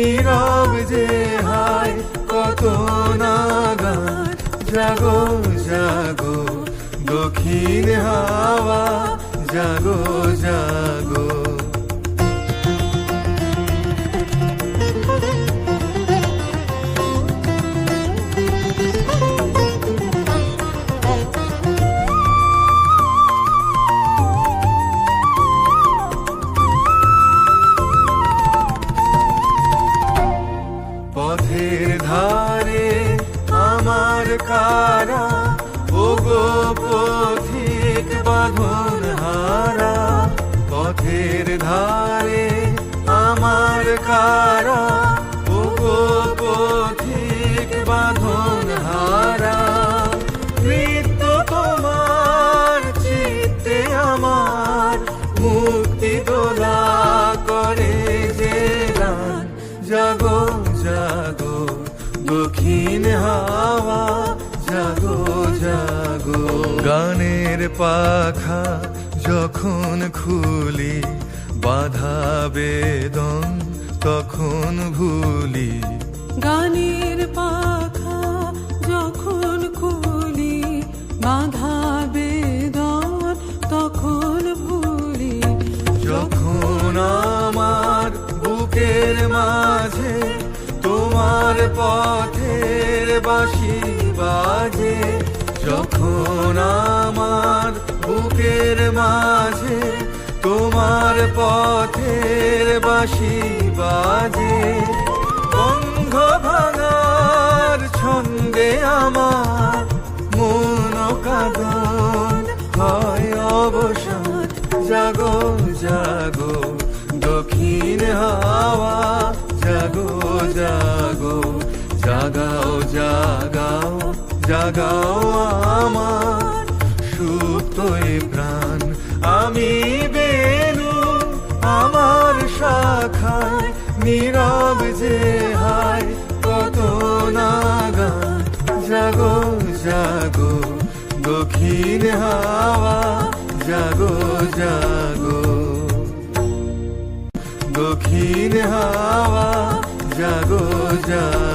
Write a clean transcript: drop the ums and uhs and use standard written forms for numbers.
নীরব যে হায় কত না গান। জাগো জাগো দক্ষিণ হাওয়া, জাগো জাগো। পথের ধারে আমার কারা, ওগো পথিক বাঁধন হারা। পথের ধারে আমার কারা, ওগো পথিক বাঁধন হারা। মৃত্যু তোমার চিত্তে আমার, মুক্তি দোলা করে যে গান। জাগো জাগো দক্ষিণ হাওয়া, জাগো জাগো। গানের পাখা যখন খুলি, বাধা বেদন তখন ভুলি। গানের পাখা যখন খুলি, বাধা বেদন তখন ভুলি। যখন আমার বুকের মাঝে তোমার পথের বাঁশি বাজে। যখন আমার বুকের মাঝে তোমার পথের বাঁশি বাজে। বন্ধ ভাঙার ছন্দে আমার মন কাঁদন হয় অবসান। জাগো জাগো দক্ষিণ হাওয়া, জাগো জাগো। জাগাও জাগাও জাগাও আমার সুপ্ত এ প্রাণ। আমি বেনু আমার শাখায়, নীরব যে হায় কত না গান। জাগো জাগো দক্ষিণ হাওয়া, জাগো জাগো। দক্ষিণ হাওয়া, জাগো জাগো।